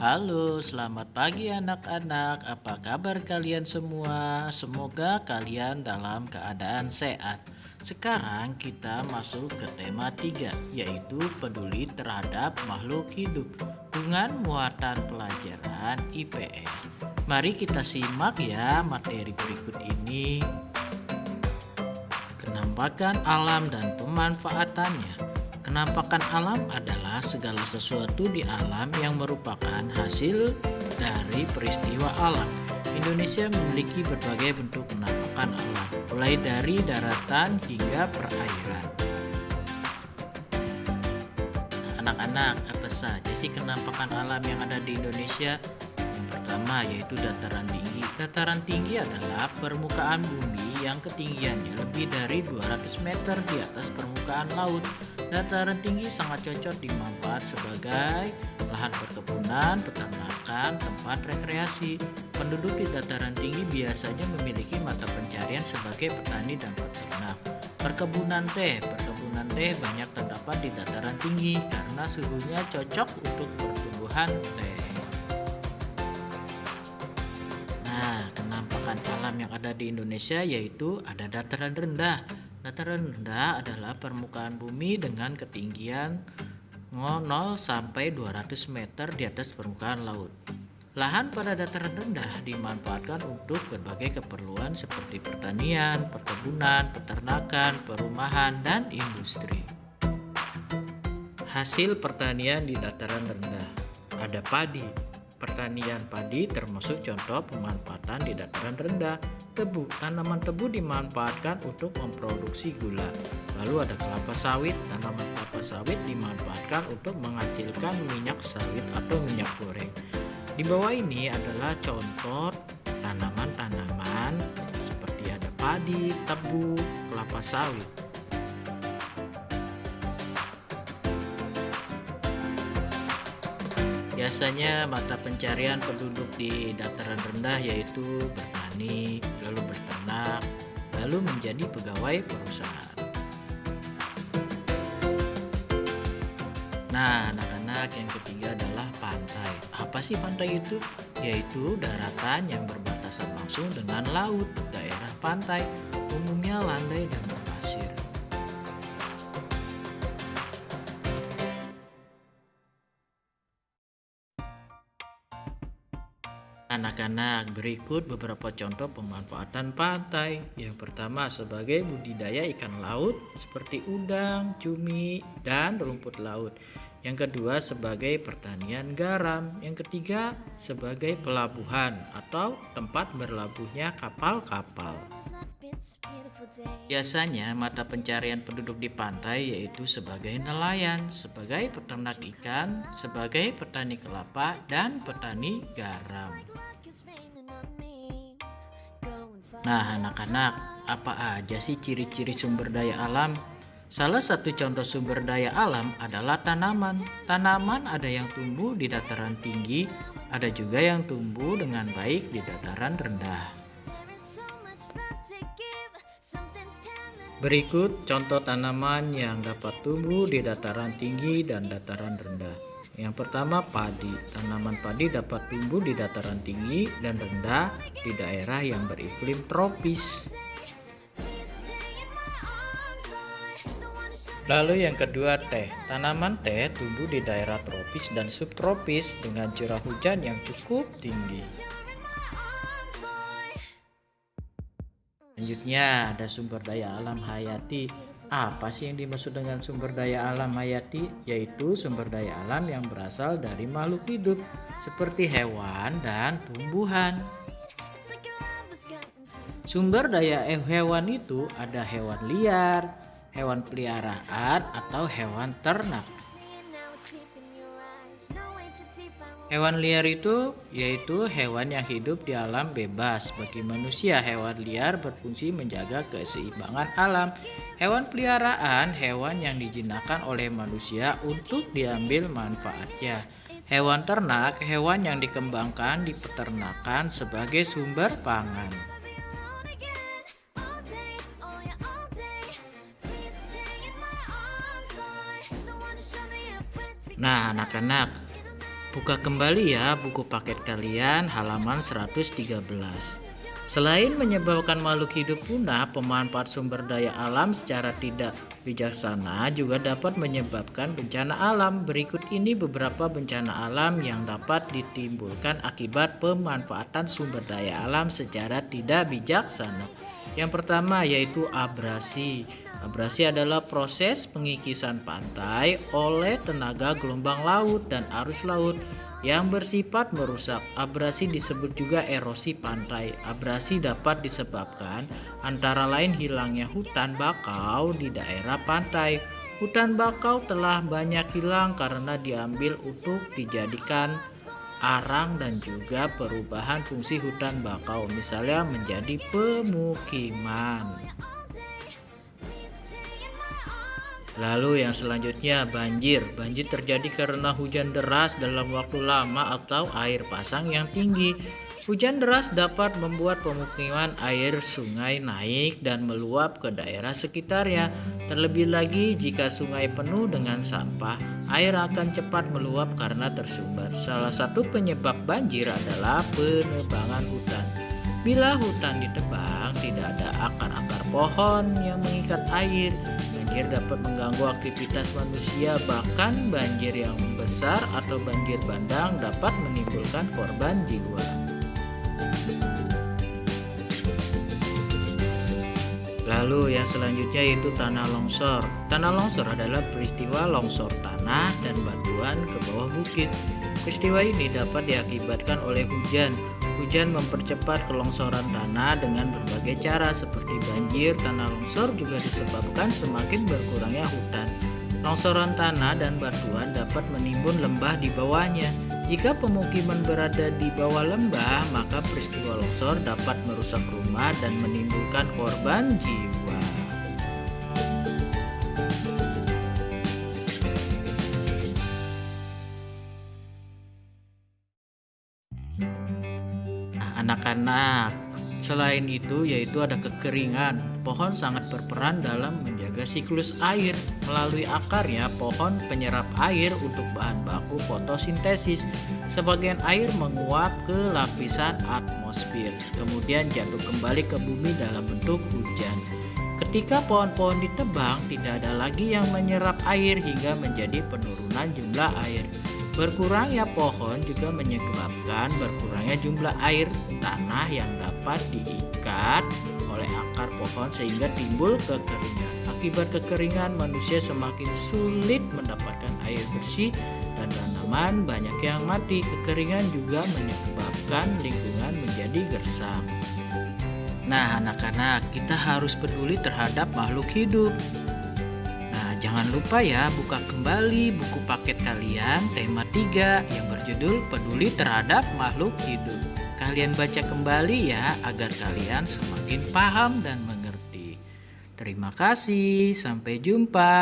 Halo, selamat pagi anak-anak. Apa kabar kalian semua? Semoga kalian dalam keadaan sehat. Sekarang kita masuk ke tema 3, yaitu peduli terhadap makhluk hidup dengan muatan pelajaran IPS. Mari kita simak ya materi berikut ini. Kenampakan alam dan pemanfaatannya. Kenampakan alam adalah segala sesuatu di alam yang merupakan hasil dari peristiwa alam. Indonesia memiliki berbagai bentuk kenampakan alam, mulai dari daratan hingga perairan. Anak-anak, apa saja sih kenampakan alam yang ada di Indonesia? Yang pertama yaitu dataran tinggi. Dataran tinggi adalah permukaan bumi yang ketinggiannya lebih dari 200 meter di atas permukaan laut. Dataran tinggi sangat cocok dimanfaat sebagai lahan perkebunan, peternakan, tempat rekreasi. Penduduk di dataran tinggi biasanya memiliki mata pencarian sebagai petani dan peternak. Perkebunan teh banyak terdapat di dataran tinggi karena suhunya cocok untuk pertumbuhan teh. Nah, kenampakan alam yang ada di Indonesia yaitu ada dataran rendah. Dataran rendah adalah permukaan bumi dengan ketinggian 0 sampai 200 meter di atas permukaan laut. Lahan pada dataran rendah dimanfaatkan untuk berbagai keperluan seperti pertanian, perkebunan, peternakan, perumahan, dan industri. Hasil pertanian di dataran rendah. Ada padi. Pertanian padi termasuk contoh pemanfaatan di dataran rendah. Tebu, tanaman tebu dimanfaatkan untuk memproduksi gula. Lalu ada kelapa sawit, tanaman kelapa sawit dimanfaatkan untuk menghasilkan minyak sawit atau minyak goreng. Di bawah ini adalah contoh tanaman-tanaman seperti ada padi, tebu, kelapa sawit. Biasanya mata pencarian penduduk di dataran rendah yaitu bertani, lalu berternak, lalu menjadi pegawai perusahaan. Nah, anak-anak, yang ketiga adalah pantai. Apa sih pantai itu? Yaitu daratan yang berbatasan langsung dengan laut. Daerah pantai umumnya landai dan berpasir. Anak-anak, berikut beberapa contoh pemanfaatan pantai. Yang pertama sebagai budidaya ikan laut seperti udang, cumi, dan rumput laut. Yang kedua sebagai pertanian garam. Yang ketiga sebagai pelabuhan atau tempat berlabuhnya kapal-kapal. Biasanya mata pencarian penduduk di pantai yaitu sebagai nelayan, sebagai peternak ikan, sebagai petani kelapa, dan petani garam. Nah, anak-anak, apa aja sih ciri-ciri sumber daya alam? Salah satu contoh sumber daya alam adalah tanaman. Tanaman ada yang tumbuh di dataran tinggi, ada juga yang tumbuh dengan baik di dataran rendah. Berikut contoh tanaman yang dapat tumbuh di dataran tinggi dan dataran rendah. Yang pertama padi. Tanaman padi dapat tumbuh di dataran tinggi dan rendah di daerah yang beriklim tropis. Lalu yang kedua teh. Tanaman teh tumbuh di daerah tropis dan subtropis dengan curah hujan yang cukup tinggi. Selanjutnya ada sumber daya alam hayati. Apa sih yang dimaksud dengan sumber daya alam hayati? Yaitu sumber daya alam yang berasal dari makhluk hidup seperti hewan dan tumbuhan. Sumber daya hewan itu ada hewan liar, hewan peliharaan, atau hewan ternak. Hewan liar itu yaitu hewan yang hidup di alam bebas. Bagi manusia, hewan liar berfungsi menjaga keseimbangan alam. Hewan peliharaan, hewan yang dijinakkan oleh manusia untuk diambil manfaatnya. Hewan ternak, hewan yang dikembangkan di peternakan sebagai sumber pangan. Nah, anak-anak, Buka kembali ya buku paket kalian halaman 113. Selain menyebabkan makhluk hidup punah, pemanfaat sumber daya alam secara tidak bijaksana juga dapat menyebabkan bencana alam. Berikut ini beberapa bencana alam yang dapat ditimbulkan akibat pemanfaatan sumber daya alam secara tidak bijaksana. Yang pertama yaitu abrasi. Abrasi adalah proses pengikisan pantai oleh tenaga gelombang laut dan arus laut yang bersifat merusak. Abrasi disebut juga erosi pantai. Abrasi dapat disebabkan antara lain hilangnya hutan bakau di daerah pantai. Hutan bakau telah banyak hilang karena diambil untuk dijadikan arang dan juga perubahan fungsi hutan bakau, misalnya menjadi pemukiman. Lalu yang selanjutnya banjir. Banjir terjadi karena hujan deras dalam waktu lama atau air pasang yang tinggi. Hujan deras dapat membuat pemukiman air sungai naik dan meluap ke daerah sekitarnya. Terlebih lagi jika sungai penuh dengan sampah, air akan cepat meluap karena tersumbat. Salah satu penyebab banjir adalah penebangan hutan. Bila hutan ditebang, tidak ada akar-akar pohon yang mengikat air. Banjir dapat mengganggu aktivitas manusia, bahkan banjir yang besar atau banjir bandang dapat menimbulkan korban jiwa. Lalu yang selanjutnya yaitu tanah longsor. Tanah longsor adalah peristiwa longsor tanah dan batuan ke bawah bukit. Peristiwa ini dapat diakibatkan oleh hujan. Hujan mempercepat kelongsoran tanah dengan berbagai cara seperti banjir. Tanah longsor juga disebabkan semakin berkurangnya hutan. Longsoran tanah dan batuan dapat menimbun lembah di bawahnya. Jika pemukiman berada di bawah lembah, maka peristiwa longsor dapat merusak rumah dan menimbulkan korban jiwa. Anak-anak, selain itu yaitu ada kekeringan. Pohon sangat berperan dalam menjaga siklus air. Melalui akarnya, pohon penyerap air untuk bahan baku fotosintesis. Sebagian air menguap ke lapisan atmosfer, kemudian jatuh kembali ke bumi dalam bentuk hujan. Ketika pohon-pohon ditebang, tidak ada lagi yang menyerap air hingga menjadi penurunan jumlah air. Berkurangnya pohon juga menyebabkan berkurangnya jumlah air tanah yang dapat diikat oleh akar pohon sehingga timbul kekeringan. Akibat kekeringan, manusia semakin sulit mendapatkan air bersih dan tanaman banyak yang mati. Kekeringan juga menyebabkan lingkungan menjadi gersang. Nah, anak-anak, kita harus peduli terhadap makhluk hidup. Jangan lupa ya buka kembali buku paket kalian tema 3 yang berjudul Peduli Terhadap Makhluk Hidup. Kalian baca kembali ya agar kalian semakin paham dan mengerti. Terima kasih, sampai jumpa.